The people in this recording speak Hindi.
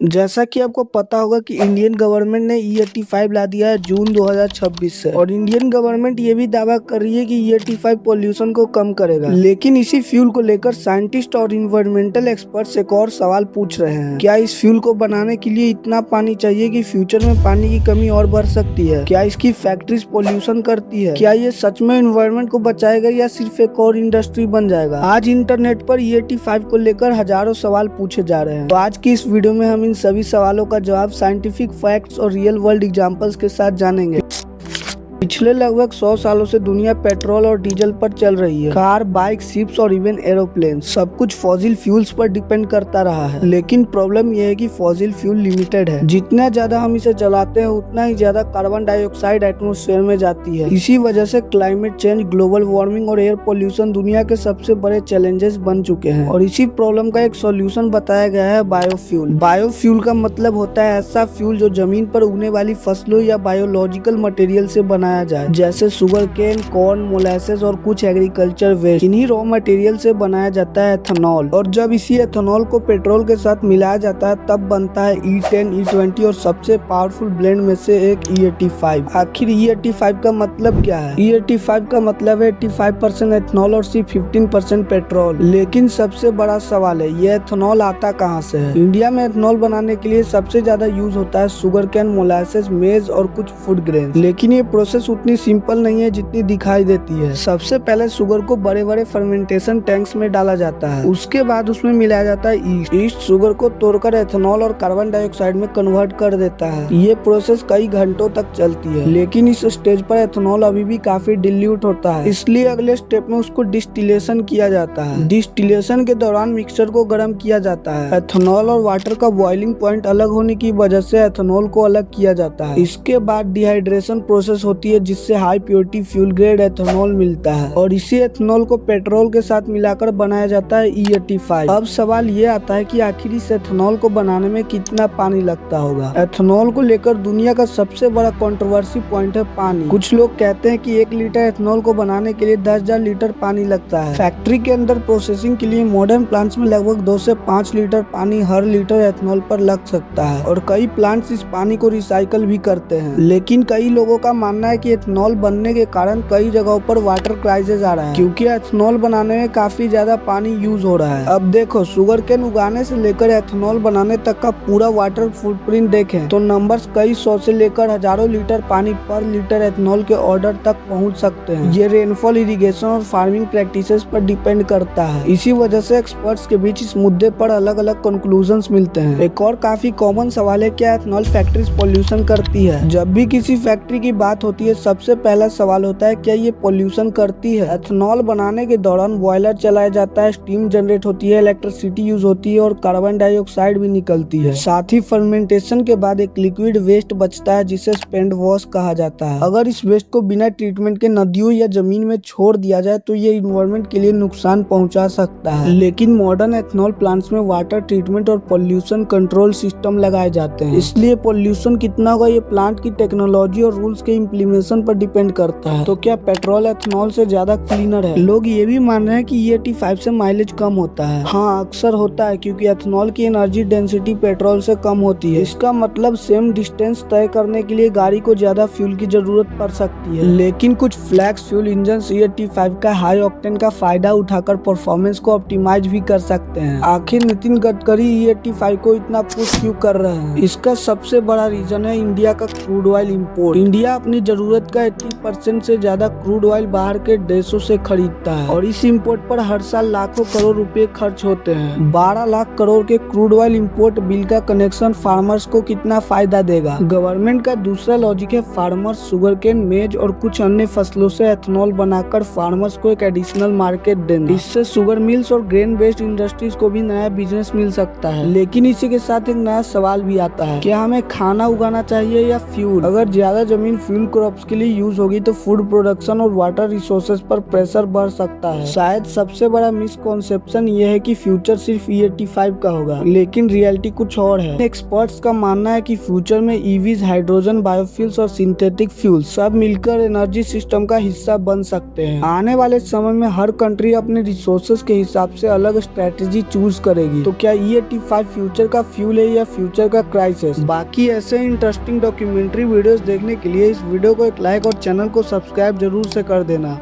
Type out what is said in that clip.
जैसा कि आपको पता होगा कि इंडियन गवर्नमेंट ने E85 ला दिया है जून 2026 से। और इंडियन गवर्नमेंट ये भी दावा कर रही है कि E85 पोल्यूशन को कम करेगा। लेकिन इसी फ्यूल को लेकर साइंटिस्ट और इन्वायरमेंटल एक्सपर्ट्स एक और सवाल पूछ रहे हैं। क्या इस फ्यूल को बनाने के लिए इतना पानी चाहिए कि फ्यूचर में पानी की कमी और बढ़ सकती है? क्या इसकी फैक्ट्रीज पोल्यूशन करती है? क्या ये सच में इन्वायरमेंट को बचाएगा या सिर्फ एक और इंडस्ट्री बन जाएगा? आज इंटरनेट पर E85 को लेकर हजारों सवाल पूछे जा रहे हैं। तो आज की इस वीडियो में हम इन सभी सवालों का जवाब साइंटिफिक फैक्ट्स और रियल वर्ल्ड एग्जांपल्स के साथ जानेंगे। पिछले लगभग 100 सालों से दुनिया पेट्रोल और डीजल पर चल रही है। कार, बाइक, शिप्स और इवन एरोप्लेन सब कुछ फॉसिल फ्यूल्स पर डिपेंड करता रहा है। लेकिन प्रॉब्लम यह है कि फॉसिल फ्यूल लिमिटेड है। जितना ज्यादा हम इसे चलाते हैं उतना ही ज्यादा कार्बन डाइऑक्साइड एटमॉस्फेयर में जाती है। इसी वजह से क्लाइमेट चेंज, ग्लोबल वार्मिंग और एयर पोल्यूशन दुनिया के सबसे बड़े चैलेंजेस बन चुके हैं। और इसी प्रॉब्लम का एक सोल्यूशन बताया गया है बायोफ्यूल। बायोफ्यूल का मतलब होता है ऐसा फ्यूल जो जमीन पर उगने वाली फसलों या बायोलॉजिकल मटेरियल से बनाया जाए, जैसे शुगर केन, कॉर्न, मोलासेस और कुछ एग्रीकल्चर वेस्ट। इन्हीं रॉ मटेरियल से बनाया जाता है एथेनॉल। और जब इसी एथेनॉल को पेट्रोल के साथ मिलाया जाता है तब बनता है E10, E20 और सबसे पावरफुल ब्लेंड में से एक E85। आखिर E85 का मतलब क्या है? E85 का मतलब है 85% एथेनॉल और सिर्फ 15% पेट्रोल। लेकिन सबसे बड़ा सवाल है, ये एथेनॉल आता कहाँ से है? इंडिया में एथेनॉल बनाने के लिए सबसे ज्यादा यूज होता है शुगर केन, मोलासेस, मेज और कुछ फूड ग्रेन। लेकिन ये प्रोसेस उतनी सिंपल नहीं है जितनी दिखाई देती है। सबसे पहले शुगर को बड़े बड़े फर्मेंटेशन टैंक्स में डाला जाता है। उसके बाद उसमें मिलाया जाता है ईस्ट। ईस्ट शुगर को तोड़कर एथेनॉल और कार्बन डाइऑक्साइड में कन्वर्ट कर देता है। ये प्रोसेस कई घंटों तक चलती है। लेकिन इस स्टेज पर एथेनॉल अभी भी काफी डिल्यूट होता है, इसलिए अगले स्टेप में उसको डिस्टिलेशन किया जाता है। डिस्टिलेशन के दौरान मिक्सचर को गर्म किया जाता है। एथेनॉल और वाटर का बॉइलिंग पॉइंट अलग होने की वजह से एथेनॉल को अलग किया जाता है। इसके बाद डिहाइड्रेशन प्रोसेस होती है जिससे high purity fuel grade ethanol मिलता है। और इसी एथेनॉल को पेट्रोल के साथ मिलाकर बनाया जाता है E85। अब सवाल ये आता है कि आखिर इस एथेनॉल को बनाने में कितना पानी लगता होगा? एथेनॉल को लेकर दुनिया का सबसे बड़ा कंट्रोवर्सी पॉइंट है पानी। कुछ लोग कहते हैं कि 1 लीटर एथेनॉल को बनाने के लिए 10,000 लीटर पानी लगता है। फैक्ट्री के अंदर प्रोसेसिंग के लिए मॉडर्न प्लांट्स में लगभग 2 से 5 लीटर पानी हर लीटर एथेनॉल पर लग सकता है। और कई प्लांट्स इस पानी को रिसाइकल भी करते हैं। लेकिन कई लोगों का मानना है कि एथेनॉल बनने के कारण कई जगहों पर वाटर क्राइसिस आ रहा है, क्योंकि एथेनॉल बनाने में काफी ज्यादा पानी यूज हो रहा है। अब देखो, शुगर केन उगाने से लेकर एथेनॉल बनाने तक का पूरा वाटर फुटप्रिंट देखें तो नंबर्स कई 100 से लेकर हजारों लीटर पानी पर लीटर एथेनॉल के ऑर्डर तक पहुंच सकते हैं। ये रेनफॉल, इरिगेशन और फार्मिंग प्रैक्टिसेस पर डिपेंड करता है। इसी वजह से एक्सपर्ट्स के बीच इस मुद्दे पर अलग अलग कंक्लूजन्स मिलते हैं। एक और काफी कॉमन सवाल है, क्या एथेनॉल फैक्ट्रीज पोल्यूशन करती है? जब भी किसी फैक्ट्री की बात होती है सबसे पहला सवाल होता है, क्या ये पोल्यूशन करती है? एथेनॉल बनाने के दौरान बॉयलर चलाया जाता है, स्टीम जनरेट होती है, इलेक्ट्रिसिटी यूज होती है और कार्बन डाइऑक्साइड भी निकलती है। साथ ही फर्मेंटेशन के बाद एक लिक्विड वेस्ट बचता है जिसे स्पेंड वॉश कहा जाता है। अगर इस वेस्ट को बिना ट्रीटमेंट के नदियों या जमीन में छोड़ दिया जाए तो ये इन्वायरमेंट के लिए नुकसान पहुंचा सकता है। लेकिन मॉडर्न एथेनॉल प्लांट्स में वाटर ट्रीटमेंट और पोल्यूशन कंट्रोल सिस्टम लगाए जाते हैं, इसलिए पोल्यूशन कितना होगा ये प्लांट की टेक्नोलॉजी और रूल्स के इम्प्लीमेशन पर डिपेंड करता है। तो क्या पेट्रोल एथेनॉल से ज्यादा क्लीनर है? लोग ये भी मान रहे हैं कि E85 से माइलेज कम होता है। हाँ, अक्सर होता है, क्योंकि एथेनॉल की एनर्जी डेंसिटी पेट्रोल से कम होती है। इसका मतलब सेम डिस्टेंस तय करने के लिए गाड़ी को ज्यादा फ्यूल की जरूरत पड़ सकती है। लेकिन कुछ फ्लैक्स फ्यूल इंजन E85 का हाई ऑक्टेन का फायदा उठाकर परफॉर्मेंस को ऑप्टिमाइज भी कर सकते हैं। आखिर नितिन गडकरी E85 को इतना पुश क्यों कर रहे हैं? इसका सबसे बड़ा रीजन है इंडिया का क्रूड ऑयल इम्पोर्ट। इंडिया अपनी जरूरत का 80% से ज्यादा क्रूड ऑयल बाहर के देशों से खरीदता है और इस इंपोर्ट पर हर साल लाखों करोड़ रुपए खर्च होते हैं। 12 लाख करोड़ के क्रूड ऑयल इंपोर्ट बिल का कनेक्शन फार्मर्स को कितना फायदा देगा? गवर्नमेंट का दूसरा लॉजिक है फार्मर्स शुगर केन, मेज और कुछ अन्य फसलों से एथेनॉल बनाकर फार्मर्स को एक एडिशनल मार्केट देना। इससे शुगर मिल्स और ग्रेन बेस्ड इंडस्ट्रीज को भी नया बिजनेस मिल सकता है। लेकिन इसी के साथ एक नया सवाल भी आता है, क्या हमें खाना उगाना चाहिए या फ्यूल? अगर ज्यादा जमीन फ्यूल क्रॉप जॉब्स के लिए यूज होगी तो फूड प्रोडक्शन और वाटर रिसोर्सेज पर प्रेशर बढ़ सकता है। शायद सबसे बड़ा मिसकॉन्सेप्शन ये है कि फ्यूचर सिर्फ E85 का होगा, लेकिन रियलिटी कुछ और है। एक्सपर्ट्स का मानना है कि फ्यूचर में ईवीज, हाइड्रोजन, बायोफ्यूल्स और सिंथेटिक फ्यूल सब मिलकर एनर्जी सिस्टम का हिस्सा बन सकते हैं। आने वाले समय में हर कंट्री अपने रिसोर्सेज के हिसाब से अलग स्ट्रेटेजी चूज करेगी। तो क्या E85 फ्यूचर का फ्यूल है या फ्यूचर का क्राइसिस? बाकी ऐसे इंटरेस्टिंग डॉक्यूमेंट्री वीडियोस देखने के लिए इस वीडियो को एक लाइक और चैनल को सब्सक्राइब जरूर से कर देना।